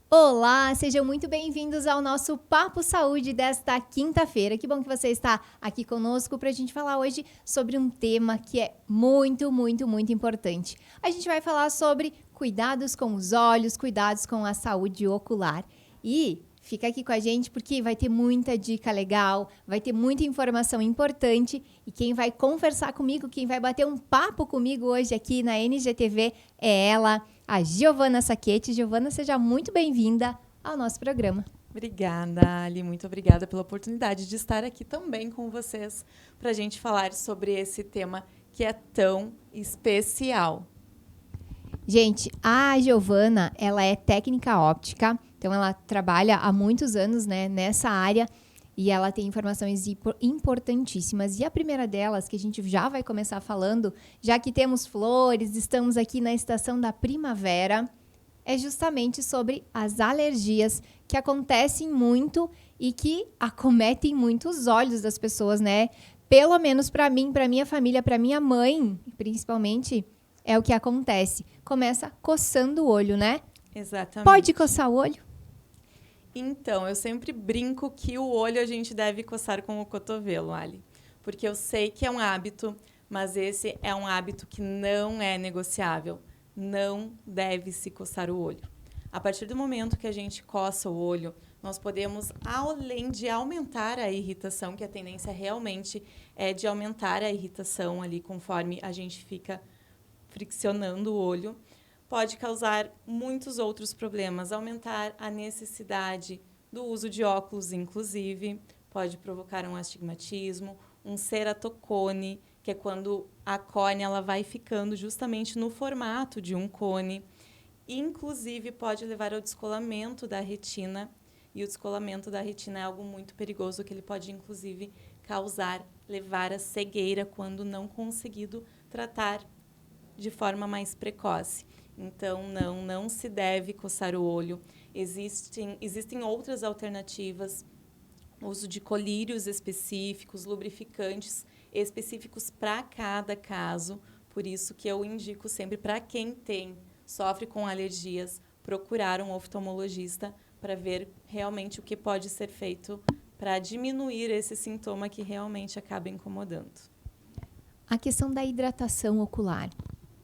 Olá, sejam muito bem-vindos ao nosso Papo Saúde desta quinta-feira. Que bom que você está aqui conosco para a gente falar hoje sobre um tema que é muito importante. A gente vai falar sobre cuidados com os olhos, cuidados com a saúde ocular. E fica aqui com a gente porque vai ter muita dica legal, vai ter muita informação importante e quem vai conversar comigo, quem vai bater um papo comigo hoje aqui na NGTV é ela, a Giovana Sacchetti. Giovana, seja muito bem-vinda ao nosso programa. Obrigada, Ali. Muito obrigada pela oportunidade de estar aqui também com vocês para a gente falar sobre esse tema que é tão especial. Gente, a Giovana, ela é técnica óptica, então ela trabalha há muitos anos, né, nessa área e ela tem informações importantíssimas. E a primeira delas, que a gente já vai começar falando, já que temos flores, estamos aqui na estação da primavera, é justamente sobre as alergias que acontecem muito e que acometem muito os olhos das pessoas, né? Pelo menos para mim, para minha família, para minha mãe, principalmente, é o que acontece. Começa coçando o olho, né? Exatamente. Pode coçar o olho? Então, eu sempre brinco que o olho a gente deve coçar com o cotovelo, Ali. Porque eu sei que é um hábito, mas esse é um hábito que não é negociável. Não deve se coçar o olho. A partir do momento que a gente coça o olho, nós podemos, além de aumentar a irritação, que a tendência realmente é de aumentar a irritação ali conforme a gente fica friccionando o olho, pode causar muitos outros problemas, aumentar a necessidade do uso de óculos, inclusive, pode provocar um astigmatismo, um ceratocone, que é quando a córnea ela vai ficando justamente no formato de um cone. Inclusive, pode levar ao descolamento da retina, e o descolamento da retina é algo muito perigoso, que ele pode, inclusive, levar à cegueira quando não conseguido tratar de forma mais precoce. Então, não se deve coçar o olho. Existem outras alternativas, uso de colírios específicos, lubrificantes específicos para cada caso. Por isso que eu indico sempre para quem sofre com alergias, procurar um oftalmologista para ver realmente o que pode ser feito para diminuir esse sintoma que realmente acaba incomodando. A questão da hidratação ocular,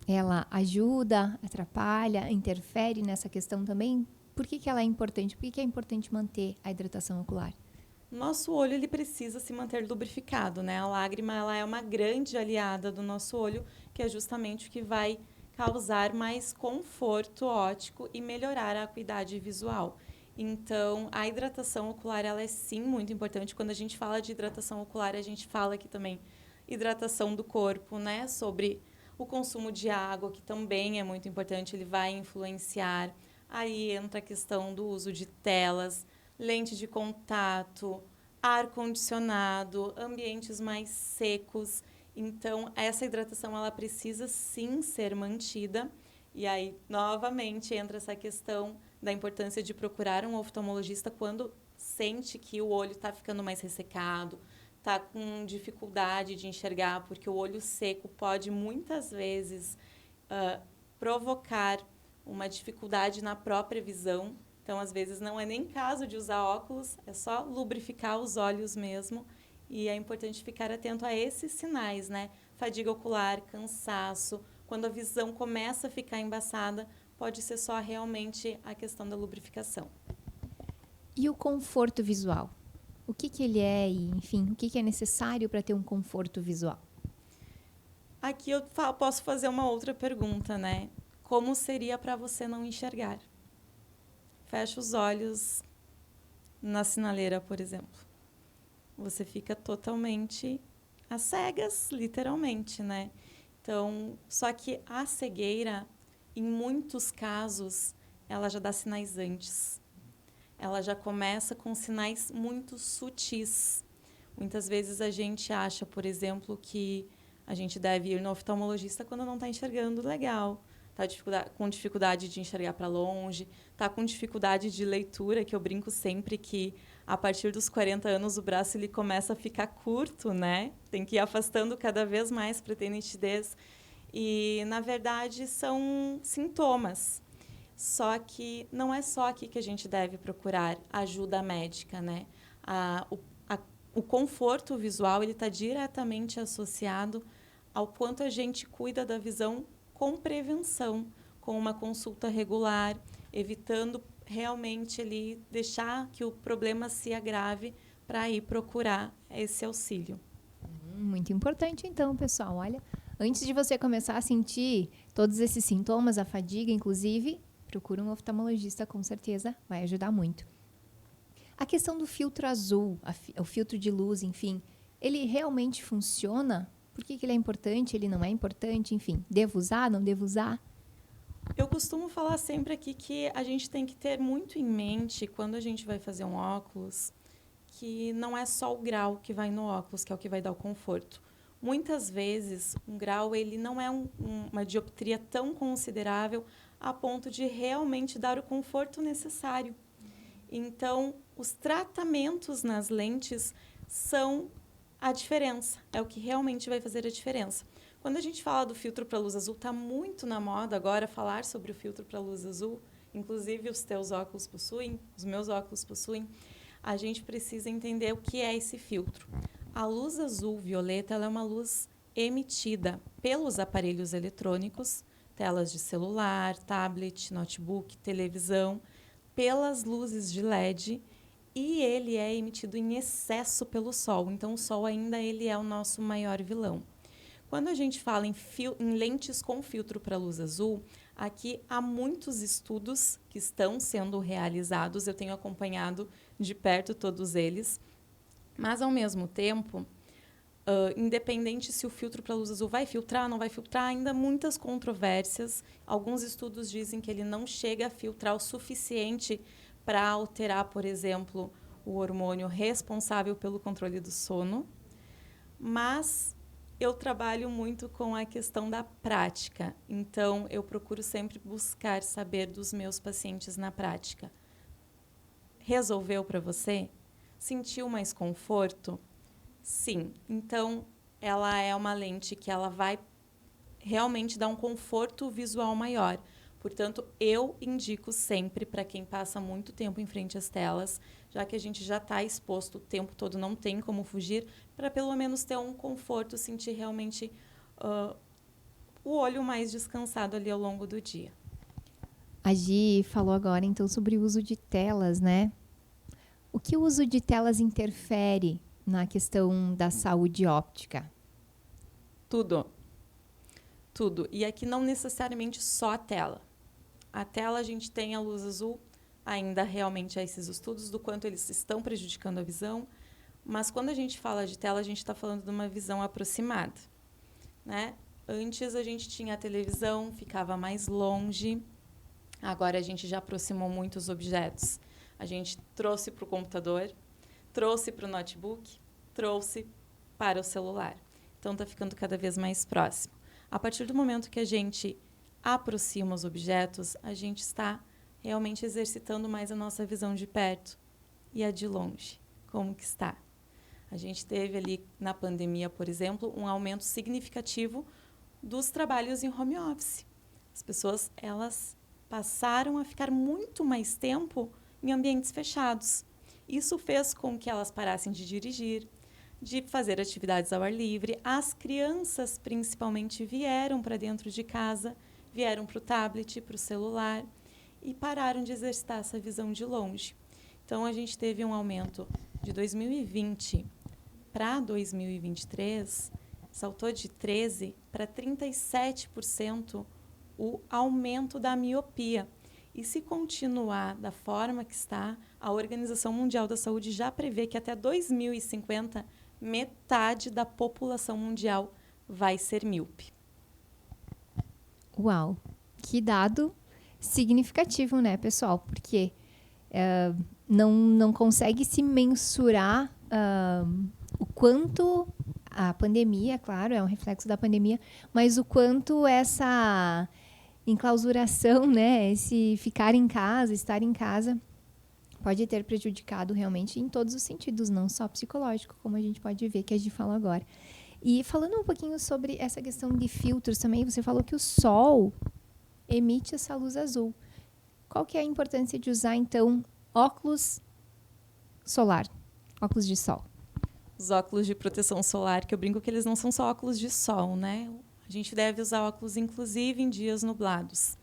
ela ajuda, atrapalha, interfere nessa questão também? Por que ela é importante? Por que é importante manter a hidratação ocular? Nosso olho ele precisa se manter lubrificado, né? A lágrima ela é uma grande aliada do nosso olho, que é justamente o que vai causar mais conforto óptico e melhorar a acuidade visual. Então, a hidratação ocular ela é sim muito importante. Quando a gente fala de hidratação ocular, a gente fala aqui também hidratação do corpo, né? Sobre o consumo de água, que também é muito importante, ele vai influenciar. Aí entra a questão do uso de telas, lente de contato, ar-condicionado, ambientes mais secos. Então, essa hidratação ela precisa sim ser mantida. E aí, novamente, entra essa questão da importância de procurar um oftalmologista quando sente que o olho está ficando mais ressecado, está com dificuldade de enxergar, porque o olho seco pode muitas vezes provocar uma dificuldade na própria visão. Então, às vezes, não é nem caso de usar óculos, é só lubrificar os olhos mesmo. E é importante ficar atento a esses sinais, né? Fadiga ocular, cansaço. Quando a visão começa a ficar embaçada, pode ser só realmente a questão da lubrificação. E o conforto visual? O que ele é e, enfim, o que é necessário para ter um conforto visual? Aqui eu posso fazer uma outra pergunta, né? Como seria para você não enxergar? Fecha os olhos na sinaleira, por exemplo. Você fica totalmente às cegas, literalmente, né? Então, só que a cegueira, em muitos casos, ela já dá sinais antes. Ela já começa com sinais muito sutis. Muitas vezes a gente acha, por exemplo, que a gente deve ir no oftalmologista quando não está enxergando legal, está com dificuldade de enxergar para longe, está com dificuldade de leitura, que eu brinco sempre que a partir dos 40 anos o braço ele começa a ficar curto, né? Tem que ir afastando cada vez mais para ter nitidez. E, na verdade, são sintomas. Só que não é só aqui que a gente deve procurar ajuda médica, né? O conforto visual ele está diretamente associado ao quanto a gente cuida da visão com prevenção, com uma consulta regular, evitando realmente ali deixar que o problema se agrave para ir procurar esse auxílio. Muito importante, então, pessoal. Olha, antes de você começar a sentir todos esses sintomas, a fadiga, inclusive, procura um oftalmologista, com certeza vai ajudar muito. A questão do filtro azul, o filtro de luz, enfim, ele realmente funciona? Por que ele é importante? Ele não é importante? Enfim, devo usar? Não devo usar? Eu costumo falar sempre aqui que a gente tem que ter muito em mente, quando a gente vai fazer um óculos, que não é só o grau que vai no óculos, que é o que vai dar o conforto. Muitas vezes, um grau ele não é uma dioptria tão considerável a ponto de realmente dar o conforto necessário. Então, os tratamentos nas lentes são a diferença, é o que realmente vai fazer a diferença. Quando a gente fala do filtro para luz azul, está muito na moda agora falar sobre o filtro para luz azul, inclusive os teus óculos possuem, os meus óculos possuem. A gente precisa entender o que é esse filtro. A luz azul violeta ela é uma luz emitida pelos aparelhos eletrônicos, telas de celular, tablet, notebook, televisão, pelas luzes de LED, e ele é emitido em excesso pelo sol. Então, o sol ainda ele é o nosso maior vilão. Quando a gente fala em lentes com filtro para luz azul, aqui há muitos estudos que estão sendo realizados. Eu tenho acompanhado de perto todos eles. Mas, ao mesmo tempo, independente se o filtro para luz azul vai filtrar, não vai filtrar, ainda há muitas controvérsias. Alguns estudos dizem que ele não chega a filtrar o suficiente para alterar, por exemplo, o hormônio responsável pelo controle do sono. Mas eu trabalho muito com a questão da prática. Então, eu procuro sempre buscar saber dos meus pacientes na prática. Resolveu para você? Sentiu mais conforto? Sim. Então, ela é uma lente que ela vai realmente dar um conforto visual maior. Portanto, eu indico sempre para quem passa muito tempo em frente às telas, já que a gente já está exposto o tempo todo, não tem como fugir, para pelo menos ter um conforto, sentir realmente o olho mais descansado ali ao longo do dia. A Gi falou agora, então, sobre o uso de telas, né? O que o uso de telas interfere na questão da saúde óptica? Tudo. Tudo. E aqui não necessariamente só a tela. A tela a gente tem a luz azul, ainda realmente há esses estudos do quanto eles estão prejudicando a visão, mas quando a gente fala de tela, a gente está falando de uma visão aproximada, né? Antes a gente tinha a televisão, ficava mais longe, agora a gente já aproximou muitos objetos. A gente trouxe para o computador, trouxe para o notebook, trouxe para o celular. Então, está ficando cada vez mais próximo. A partir do momento que a gente aproxima os objetos, a gente está realmente exercitando mais a nossa visão de perto e a de longe. Como que está? A gente teve ali, na pandemia, por exemplo, um aumento significativo dos trabalhos em home office. As pessoas, elas passaram a ficar muito mais tempo em ambientes fechados. Isso fez com que elas parassem de dirigir, de fazer atividades ao ar livre. As crianças, principalmente, vieram para dentro de casa, vieram para o tablet, para o celular e pararam de exercitar essa visão de longe. Então, a gente teve um aumento de 2020 para 2023, saltou de 13% para 37% o aumento da miopia. E se continuar da forma que está, a Organização Mundial da Saúde já prevê que até 2050, metade da população mundial vai ser míope. Uau! Que dado significativo, né, pessoal? Porque não consegue se mensurar o quanto a pandemia, claro, é um reflexo da pandemia, mas o quanto essa enclausuração, né, esse ficar em casa, estar em casa, pode ter prejudicado realmente em todos os sentidos, não só psicológico, como a gente pode ver que a gente falou agora. E falando um pouquinho sobre essa questão de filtros também, você falou que o sol emite essa luz azul. qual que é a importância de usar, então, óculos solar, óculos de sol? Os óculos de proteção solar, que eu brinco que eles não são só óculos de sol, né? A gente deve usar óculos, inclusive, em dias nublados.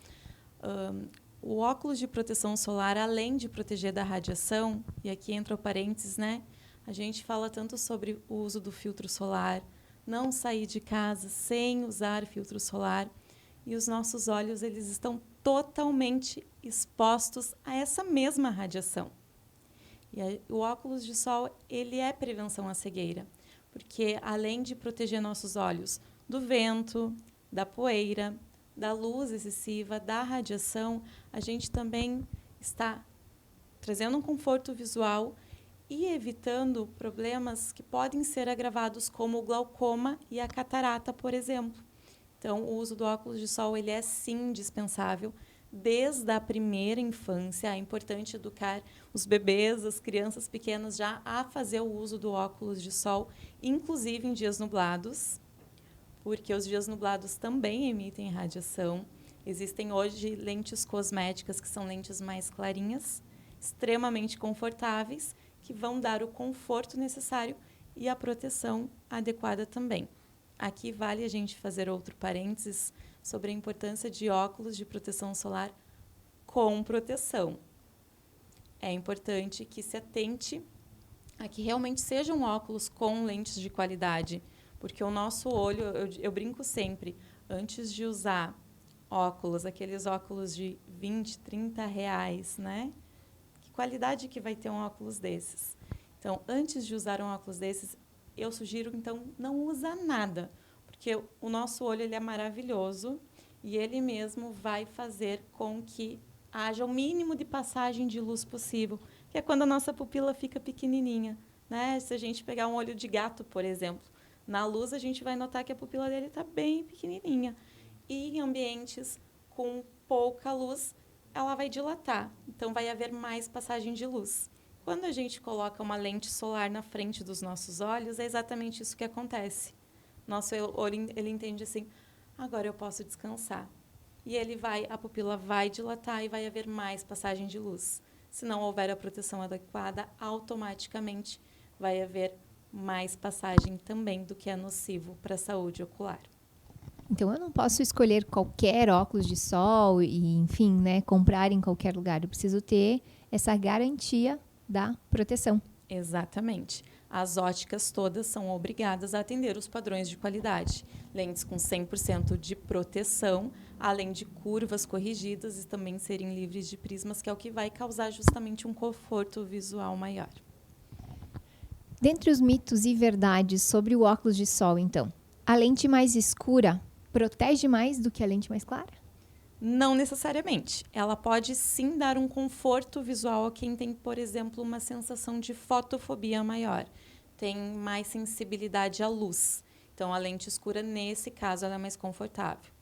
O óculos de proteção solar, além de proteger da radiação, e aqui entra o parênteses, né? A gente fala tanto sobre o uso do filtro solar, não sair de casa sem usar filtro solar, e os nossos olhos eles estão totalmente expostos a essa mesma radiação. E o óculos de sol ele é prevenção à cegueira, porque além de proteger nossos olhos do vento, da poeira, da luz excessiva, da radiação, a gente também está trazendo um conforto visual e evitando problemas que podem ser agravados, como o glaucoma e a catarata, por exemplo. Então, o uso do óculos de sol ele é sim indispensável. Desde a primeira infância, é importante educar os bebês, as crianças pequenas já a fazer o uso do óculos de sol, inclusive em dias nublados, porque os dias nublados também emitem radiação. Existem hoje lentes cosméticas, que são lentes mais clarinhas, extremamente confortáveis, que vão dar o conforto necessário e a proteção adequada também. Aqui vale a gente fazer outro parênteses sobre a importância de óculos de proteção solar com proteção. É importante que se atente a que realmente sejam óculos com lentes de qualidade, porque o nosso olho, eu brinco sempre, antes de usar óculos, aqueles óculos de 20, 30 reais, né? Que qualidade que vai ter um óculos desses? Então, antes de usar um óculos desses, eu sugiro, então, não usa nada, porque o nosso olho ele é maravilhoso e ele mesmo vai fazer com que haja o mínimo de passagem de luz possível, que é quando a nossa pupila fica pequenininha, né? Se a gente pegar um olho de gato, por exemplo, na luz a gente vai notar que a pupila dele está bem pequenininha. E em ambientes com pouca luz, ela vai dilatar, então vai haver mais passagem de luz. Quando a gente coloca uma lente solar na frente dos nossos olhos, é exatamente isso que acontece. Nosso olho ele entende assim, agora eu posso descansar. E a pupila vai dilatar e vai haver mais passagem de luz. Se não houver a proteção adequada, automaticamente vai haver mais passagem também do que é nocivo para a saúde ocular. Então, eu não posso escolher qualquer óculos de sol e, enfim, né, comprar em qualquer lugar. Eu preciso ter essa garantia da proteção. Exatamente. As óticas todas são obrigadas a atender os padrões de qualidade. Lentes com 100% de proteção, além de curvas corrigidas e também serem livres de prismas, que é o que vai causar justamente um conforto visual maior. Dentre os mitos e verdades sobre o óculos de sol, então, a lente mais escura protege mais do que a lente mais clara? Não necessariamente. Ela pode sim dar um conforto visual a quem tem, por exemplo, uma sensação de fotofobia maior. Tem mais sensibilidade à luz. Então, a lente escura, nesse caso, ela é mais confortável.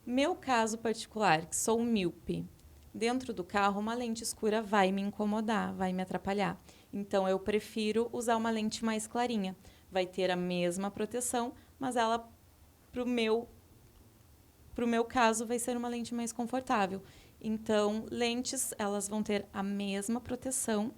Meu caso particular, que sou míope, dentro do carro, uma lente escura vai me incomodar, vai me atrapalhar. Então, eu prefiro usar uma lente mais clarinha. Vai ter a mesma proteção, mas ela, para o meu caso, vai ser uma lente mais confortável. Então, lentes, elas vão ter a mesma proteção,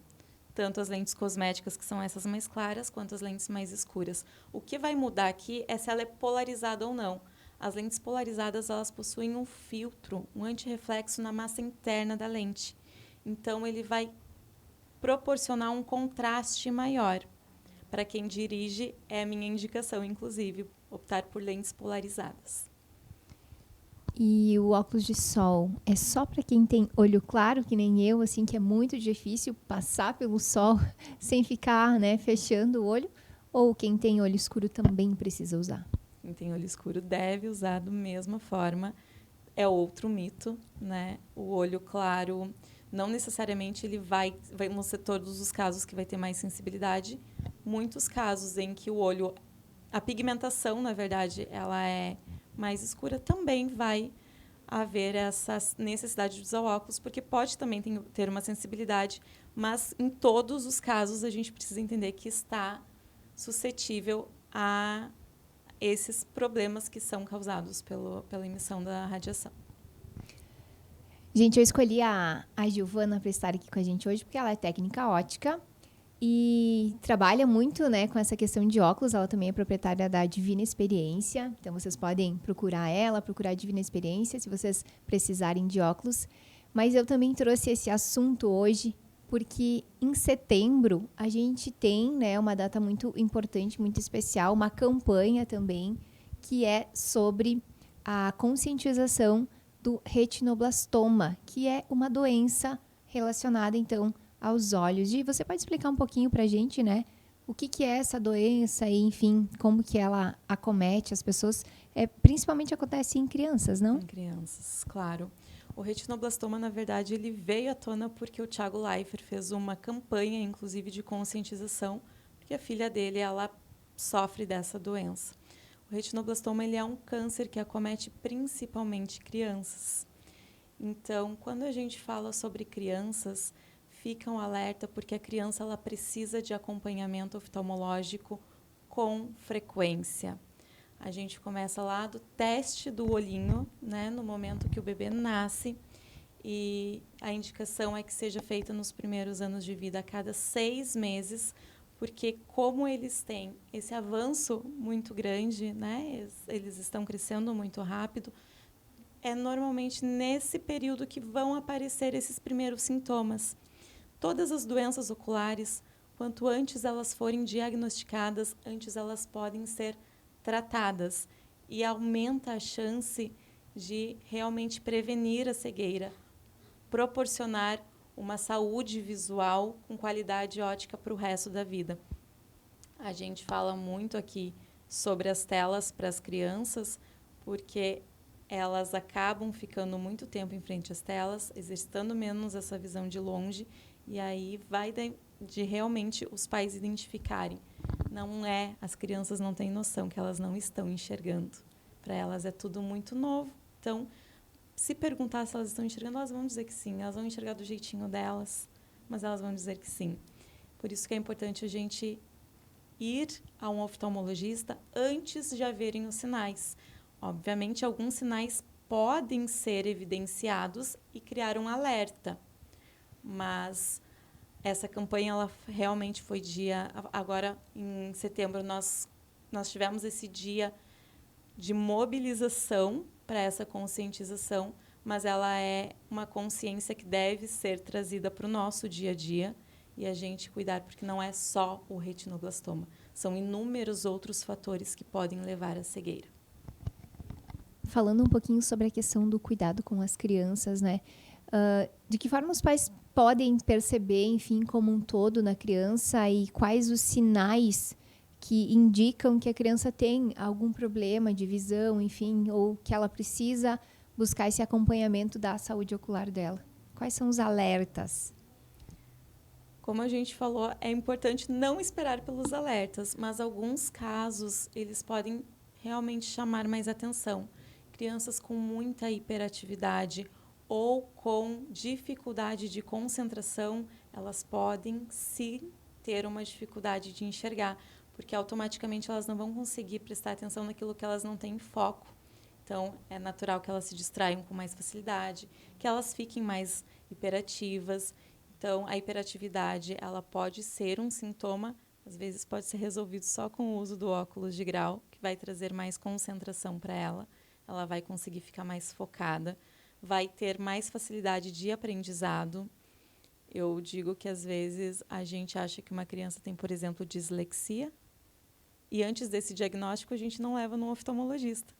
tanto as lentes cosméticas, que são essas mais claras, quanto as lentes mais escuras. O que vai mudar aqui é se ela é polarizada ou não. As lentes polarizadas, elas possuem um filtro, um antirreflexo na massa interna da lente. Então, ele vai proporcionar um contraste maior. Para quem dirige, é a minha indicação, inclusive, optar por lentes polarizadas. E o óculos de sol é só para quem tem olho claro, que nem eu, assim, que é muito difícil passar pelo sol sem ficar, né, fechando o olho? Ou quem tem olho escuro também precisa usar? Quem tem olho escuro deve usar da mesma forma. É outro mito, né? O olho claro, não necessariamente vão ser todos os casos que vai ter mais sensibilidade. Muitos casos em que o olho, a pigmentação, na verdade, ela é mais escura, também vai haver essa necessidade de usar óculos, porque pode também ter uma sensibilidade, mas em todos os casos a gente precisa entender que está suscetível a esses problemas que são causados pela emissão da radiação. Gente, eu escolhi a Giovana para estar aqui com a gente hoje porque ela é técnica ótica e trabalha muito, né, com essa questão de óculos. Ela também é proprietária da Divina Experiência, então vocês podem procurar ela, procurar a Divina Experiência se vocês precisarem de óculos. Mas eu também trouxe esse assunto hoje porque em setembro a gente tem, né, uma data muito importante, muito especial, uma campanha também que é sobre a conscientização do retinoblastoma, que é uma doença relacionada, então, aos olhos. E você pode explicar um pouquinho para a gente, né? O que é essa doença e, enfim, como que ela acomete as pessoas? Principalmente acontece em crianças, não? Em crianças, claro. O retinoblastoma, na verdade, ele veio à tona porque o Thiago Leifert fez uma campanha, inclusive, de conscientização, porque a filha dele, ela sofre dessa doença. O retinoblastoma, ele é um câncer que acomete principalmente crianças. Então, quando a gente fala sobre crianças, fica um alerta porque a criança ela precisa de acompanhamento oftalmológico com frequência. A gente começa lá do teste do olhinho, né, no momento que o bebê nasce, e a indicação é que seja feita nos primeiros anos de vida, a cada 6 meses, porque como eles têm esse avanço muito grande, né, eles estão crescendo muito rápido, é normalmente nesse período que vão aparecer esses primeiros sintomas. Todas as doenças oculares, quanto antes elas forem diagnosticadas, antes elas podem ser tratadas e aumenta a chance de realmente prevenir a cegueira, proporcionar uma saúde visual com qualidade ótica para o resto da vida. A gente fala muito aqui sobre as telas para as crianças, porque elas acabam ficando muito tempo em frente às telas, exercitando menos essa visão de longe, e aí vai de realmente os pais identificarem. As crianças não têm noção que elas não estão enxergando. Para elas é tudo muito novo. Então, se perguntar se elas estão enxergando, elas vão dizer que sim. Elas vão enxergar do jeitinho delas, mas elas vão dizer que sim. Por isso que é importante a gente ir a um oftalmologista antes de haverem os sinais. Obviamente, alguns sinais podem ser evidenciados e criar um alerta, mas essa campanha ela realmente foi agora em setembro nós tivemos esse dia de mobilização para essa conscientização, mas ela é uma consciência que deve ser trazida para o nosso dia a dia e a gente cuidar, porque não é só o retinoblastoma, são inúmeros outros fatores que podem levar à cegueira. Falando um pouquinho sobre a questão do cuidado com as crianças, né? De que forma os pais podem perceber, enfim, como um todo na criança e quais os sinais que indicam que a criança tem algum problema de visão, enfim, ou que ela precisa buscar esse acompanhamento da saúde ocular dela? Quais são os alertas? Como a gente falou, é importante não esperar pelos alertas, mas alguns casos eles podem realmente chamar mais atenção. Crianças com muita hiperatividade ou com dificuldade de concentração, elas podem sim ter uma dificuldade de enxergar, porque automaticamente elas não vão conseguir prestar atenção naquilo que elas não têm foco. Então, é natural que elas se distraiam com mais facilidade, que elas fiquem mais hiperativas. Então, a hiperatividade, ela pode ser um sintoma, às vezes pode ser resolvido só com o uso do óculos de grau, que vai trazer mais concentração para ela. Ela vai conseguir ficar mais focada, vai ter mais facilidade de aprendizado. Eu digo que, às vezes, a gente acha que uma criança tem, por exemplo, dislexia, e antes desse diagnóstico, a gente não leva no oftalmologista.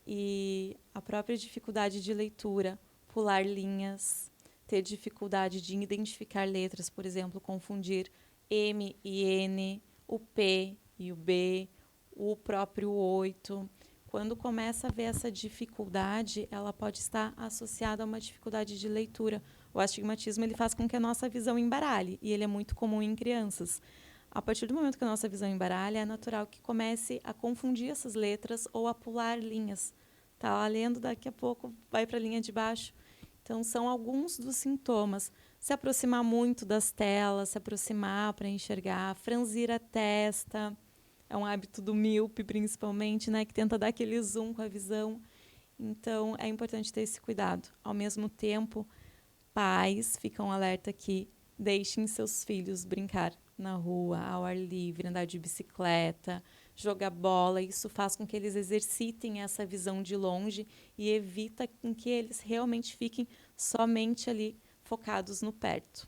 E a própria dificuldade de leitura, pular linhas, ter dificuldade de identificar letras, por exemplo, confundir M e N, o P e o B, o próprio 8. Quando começa a ver essa dificuldade, ela pode estar associada a uma dificuldade de leitura. O astigmatismo ele faz com que a nossa visão embaralhe, e ele é muito comum em crianças. A partir do momento que a nossa visão embaralha, é natural que comece a confundir essas letras ou a pular linhas. Está lá lendo, daqui a pouco vai para a linha de baixo. Então, são alguns dos sintomas. Se aproximar muito das telas, se aproximar para enxergar, franzir a testa. É um hábito do míope, principalmente, né, que tenta dar aquele zoom com a visão. Então, é importante ter esse cuidado. Ao mesmo tempo, pais ficam alerta que deixem seus filhos brincar na rua, ao ar livre, andar de bicicleta, jogar bola. Isso faz com que eles exercitem essa visão de longe e evita com que eles realmente fiquem somente ali focados no perto.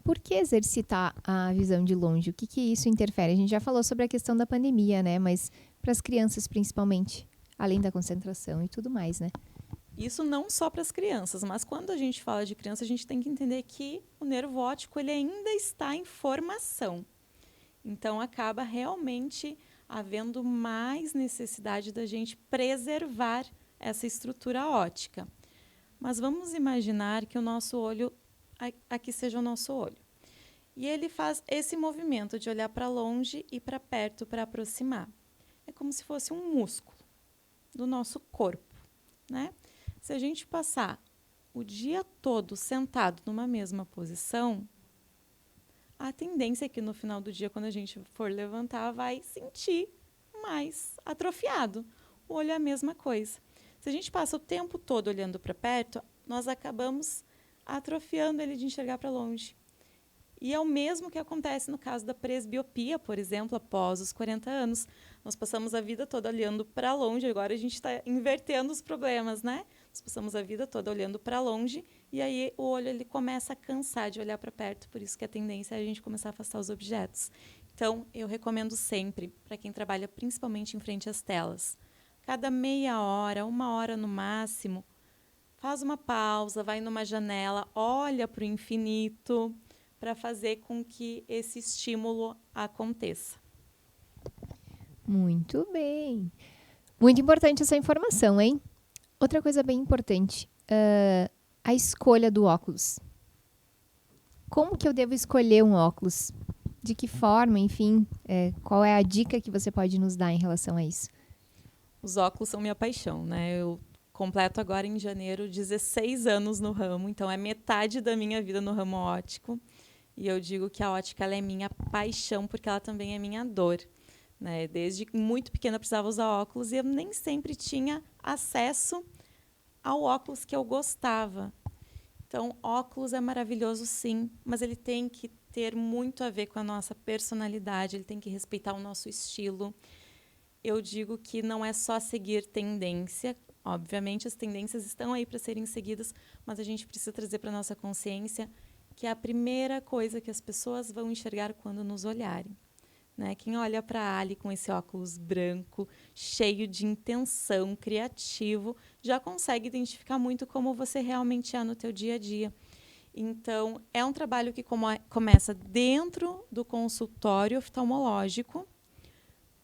Por que exercitar a visão de longe? O que isso interfere? A gente já falou sobre a questão da pandemia, né? Mas para as crianças, principalmente, além da concentração e tudo mais, né? Isso não só para as crianças, mas quando a gente fala de criança, a gente tem que entender que o nervo óptico ele ainda está em formação. Então, acaba realmente havendo mais necessidade da gente preservar essa estrutura óptica. Mas vamos imaginar que o nosso olho, aqui seja o nosso olho. E ele faz esse movimento de olhar para longe e para perto para aproximar. É como se fosse um músculo do nosso corpo, né? Se a gente passar o dia todo sentado numa mesma posição, a tendência é que no final do dia, quando a gente for levantar, vai sentir mais atrofiado. O olho é a mesma coisa. Se a gente passa o tempo todo olhando para perto, nós acabamos atrofiando ele de enxergar para longe. E é o mesmo que acontece no caso da presbiopia, por exemplo, após os 40 anos. Nós passamos a vida toda olhando para longe, agora a gente está invertendo os problemas, né? Nós passamos a vida toda olhando para longe e aí o olho ele começa a cansar de olhar para perto, por isso que a tendência é a gente começar a afastar os objetos. Então, eu recomendo sempre, para quem trabalha principalmente em frente às telas, cada meia hora, 1 hora no máximo, faz uma pausa, vai numa janela, olha para o infinito, para fazer com que esse estímulo aconteça. Muito bem. Muito importante essa informação, hein? Outra coisa bem importante, a escolha do óculos. Como que eu devo escolher um óculos? De que forma, enfim, qual é a dica que você pode nos dar em relação a isso? Os óculos são minha paixão, né? Eu completo agora em janeiro 16 anos no ramo, então é metade da minha vida no ramo óptico. E eu digo que a ótica ela é minha paixão, porque ela também é minha dor. Né? Desde muito pequena eu precisava usar óculos e eu nem sempre tinha acesso ao óculos que eu gostava. Então, óculos é maravilhoso, sim, mas ele tem que ter muito a ver com a nossa personalidade, ele tem que respeitar o nosso estilo. Eu digo que não é só seguir tendência. Obviamente, as tendências estão aí para serem seguidas, mas a gente precisa trazer para a nossa consciência que é a primeira coisa que as pessoas vão enxergar quando nos olharem. Né? Quem olha para a Ali com esse óculos branco, cheio de intenção, criativo, já consegue identificar muito como você realmente é no teu dia a dia. Então, é um trabalho que começa dentro do consultório oftalmológico,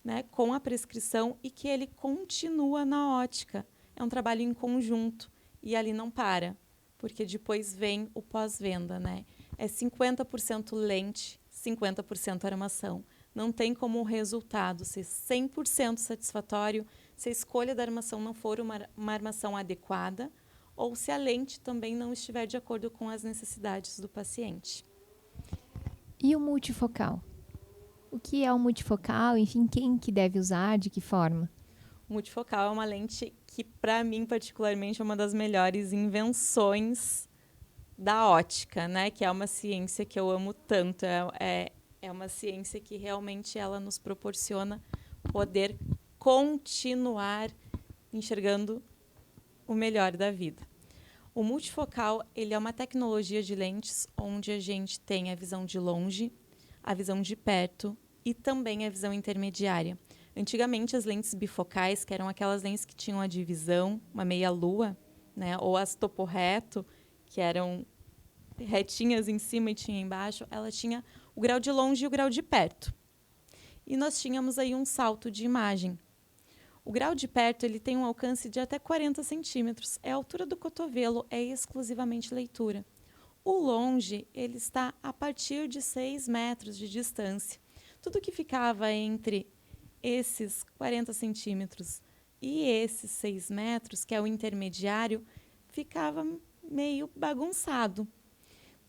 né, com a prescrição, e que ele continua na ótica. É um trabalho em conjunto e ali não para, porque depois vem o pós-venda. Né? É 50% lente, 50% armação. Não tem como o resultado ser 100% satisfatório se a escolha da armação não for uma armação adequada ou se a lente também não estiver de acordo com as necessidades do paciente. E o multifocal? O que é o multifocal? Enfim, quem que deve usar? De que forma? O multifocal é uma lente que, para mim, particularmente, é uma das melhores invenções da ótica, né? Que é uma ciência que eu amo tanto. É uma ciência que realmente ela nos proporciona poder continuar enxergando o melhor da vida. O multifocal ele é uma tecnologia de lentes onde a gente tem a visão de longe, a visão de perto e também a visão intermediária. Antigamente, as lentes bifocais, que eram aquelas lentes que tinham a divisão, uma meia-lua, né, ou as topo-reto, que eram retinhas em cima e tinha embaixo, ela tinha o grau de longe e o grau de perto. E nós tínhamos aí um salto de imagem. O grau de perto ele tem um alcance de até 40 centímetros. É a altura do cotovelo, é exclusivamente leitura. O longe ele está a partir de 6 metros de distância. Tudo que ficava entre esses 40 centímetros e esses 6 metros, que é o intermediário, ficava meio bagunçado.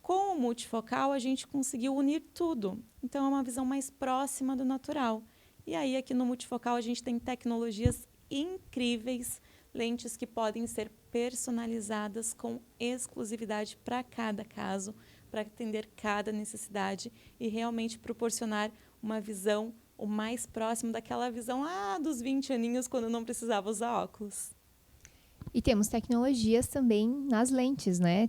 Com o multifocal, a gente conseguiu unir tudo. Então, é uma visão mais próxima do natural. E aí, aqui no multifocal, a gente tem tecnologias incríveis, lentes que podem ser personalizadas com exclusividade para cada caso, para atender cada necessidade e realmente proporcionar uma visão o mais próximo daquela visão dos 20 aninhos, quando não precisava usar óculos. E temos tecnologias também nas lentes, né?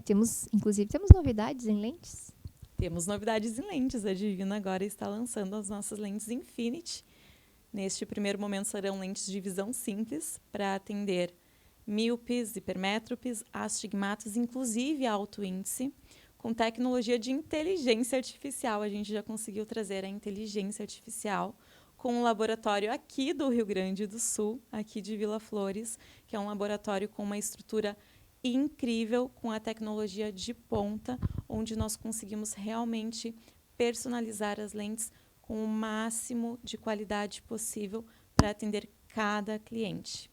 Inclusive, temos novidades em lentes? Temos novidades em lentes. A Divina agora está lançando as nossas lentes Infinity. Neste primeiro momento serão lentes de visão simples para atender míopes, hipermétropes, astigmatos, inclusive alto índice, com tecnologia de inteligência artificial. A gente já conseguiu trazer a inteligência artificial com um laboratório aqui do Rio Grande do Sul, aqui de Vila Flores, que é um laboratório com uma estrutura incrível, com a tecnologia de ponta, onde nós conseguimos realmente personalizar as lentes com o máximo de qualidade possível para atender cada cliente.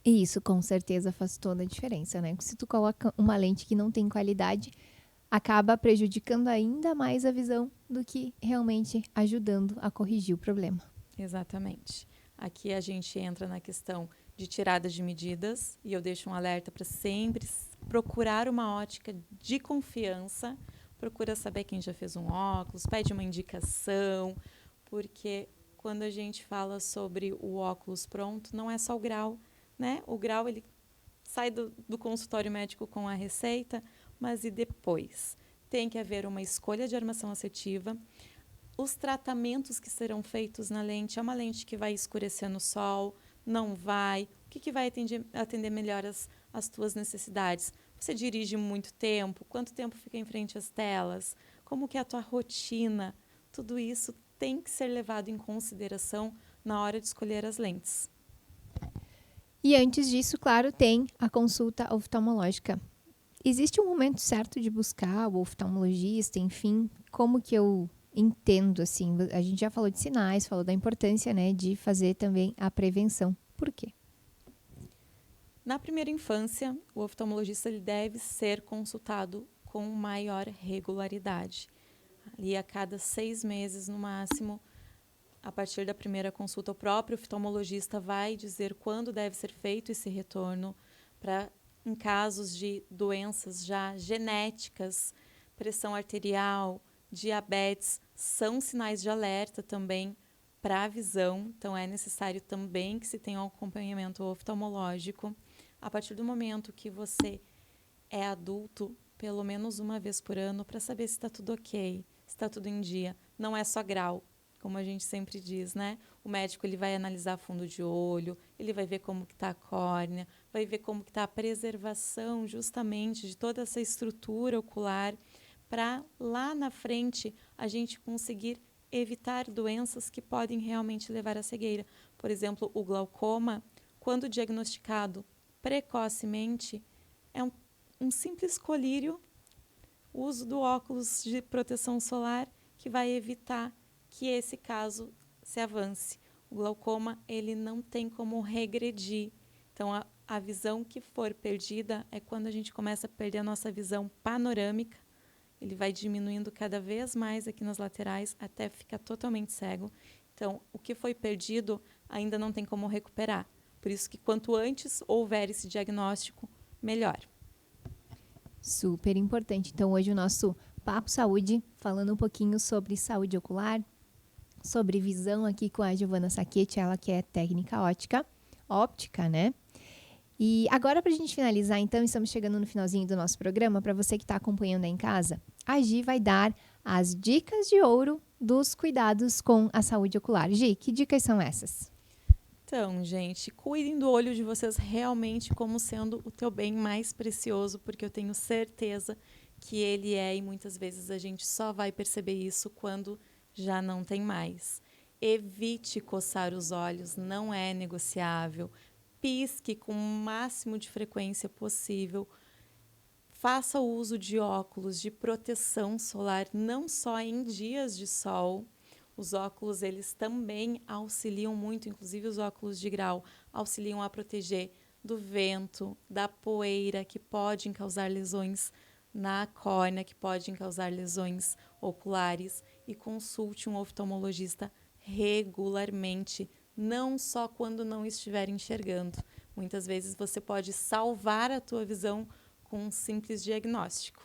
E isso com certeza faz toda a diferença, né? Se tu coloca uma lente que não tem qualidade, acaba prejudicando ainda mais a visão do que realmente ajudando a corrigir o problema. Exatamente. Aqui a gente entra na questão de tirada de medidas e eu deixo um alerta para sempre procurar uma ótica de confiança, procura saber quem já fez um óculos, pede uma indicação, porque quando a gente fala sobre o óculos pronto, não é só o grau, né? O grau ele sai do consultório médico com a receita, mas e depois? Tem que haver uma escolha de armação assertiva. Os tratamentos que serão feitos na lente, é uma lente que vai escurecer no sol, não vai? O que vai atender melhor as tuas necessidades? Você dirige muito tempo? Quanto tempo fica em frente às telas? Como que é a tua rotina? Tudo isso tem que ser levado em consideração na hora de escolher as lentes. E antes disso, claro, tem a consulta oftalmológica. Existe um momento certo de buscar o oftalmologista, enfim, como que eu entendo, assim, a gente já falou de sinais, falou da importância, né, de fazer também a prevenção. Por quê? Na primeira infância, o oftalmologista ele deve ser consultado com maior regularidade. Ali a cada 6 meses, no máximo, a partir da primeira consulta, o próprio oftalmologista vai dizer quando deve ser feito esse retorno para, em casos de doenças já genéticas, pressão arterial, diabetes, são sinais de alerta também para a visão. Então, é necessário também que se tenha um acompanhamento oftalmológico. A partir do momento que você é adulto, pelo menos uma vez por ano, para saber se está tudo ok, se está tudo em dia. Não é só grau, como a gente sempre diz, né? O médico ele vai analisar fundo de olho, ele vai ver como que está a córnea, vai ver como que está a preservação justamente de toda essa estrutura ocular, para lá na frente a gente conseguir evitar doenças que podem realmente levar à cegueira. Por exemplo, o glaucoma, quando diagnosticado precocemente, é um simples colírio, o uso do óculos de proteção solar que vai evitar que esse caso se avance. O glaucoma ele não tem como regredir. Então, a visão que for perdida é quando a gente começa a perder a nossa visão panorâmica. Ele vai diminuindo cada vez mais aqui nas laterais até ficar totalmente cego. Então, o que foi perdido ainda não tem como recuperar. Por isso que quanto antes houver esse diagnóstico, melhor. Super importante. Então, hoje o nosso Papo Saúde, falando um pouquinho sobre saúde ocular, sobre visão aqui com a Giovana Sacchetti, ela que é técnica óptica, né? E agora, para a gente finalizar, então, estamos chegando no finalzinho do nosso programa. Para você que está acompanhando aí em casa, a Gi vai dar as dicas de ouro dos cuidados com a saúde ocular. Gi, que dicas são essas? Então, gente, cuidem do olho de vocês realmente como sendo o teu bem mais precioso, porque eu tenho certeza que ele é, e muitas vezes a gente só vai perceber isso quando já não tem mais. Evite coçar os olhos, não é negociável. Pisque com o máximo de frequência possível. Faça o uso de óculos de proteção solar, não só em dias de sol. Os óculos, eles também auxiliam muito, inclusive os óculos de grau, auxiliam a proteger do vento, da poeira, que podem causar lesões na córnea, que podem causar lesões oculares. E consulte um oftalmologista regularmente, não só quando não estiver enxergando, Muitas vezes você pode salvar a tua visão com um simples diagnóstico.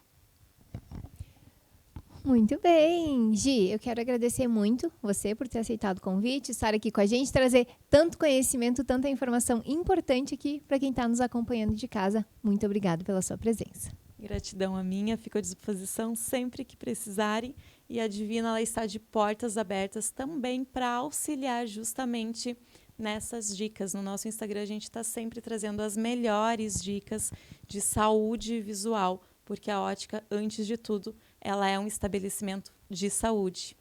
Muito bem, Gi, eu quero agradecer muito você por ter aceitado o convite, estar aqui com a gente, trazer tanto conhecimento, tanta informação importante aqui para quem está nos acompanhando de casa. Muito obrigada pela sua presença. Gratidão a minha, fico à disposição sempre que precisarem, e a Divina ela está de portas abertas também para auxiliar justamente nessas dicas. No nosso Instagram a gente está sempre trazendo as melhores dicas de saúde visual, porque a ótica, antes de tudo, ela é um estabelecimento de saúde.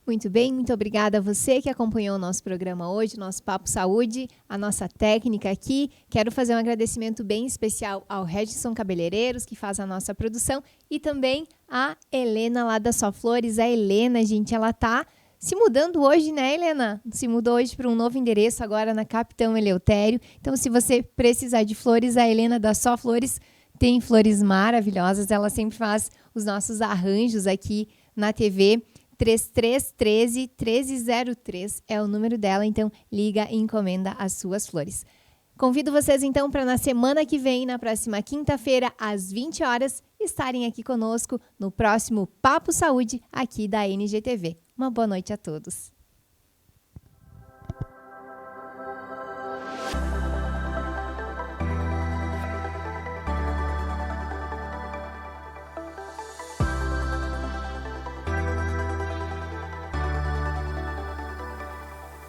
Muito bem, muito obrigada a você que acompanhou o nosso programa hoje, nosso Papo Saúde, a nossa técnica aqui. Quero fazer um agradecimento bem especial ao Regison Cabeleireiros, que faz a nossa produção, e também a Helena lá da Só Flores. A Helena, gente, ela tá se mudando hoje, né, Helena? Se mudou hoje para um novo endereço agora na Capitão Eleutério. Então, se você precisar de flores, a Helena da Só Flores tem flores maravilhosas. Ela sempre faz os nossos arranjos aqui na TV. 3313-1303 é o número dela, então liga e encomenda as suas flores. Convido vocês então para na semana que vem, na próxima quinta-feira, às 20 horas, estarem aqui conosco no próximo Papo Saúde aqui da NGTV. Uma boa noite a todos.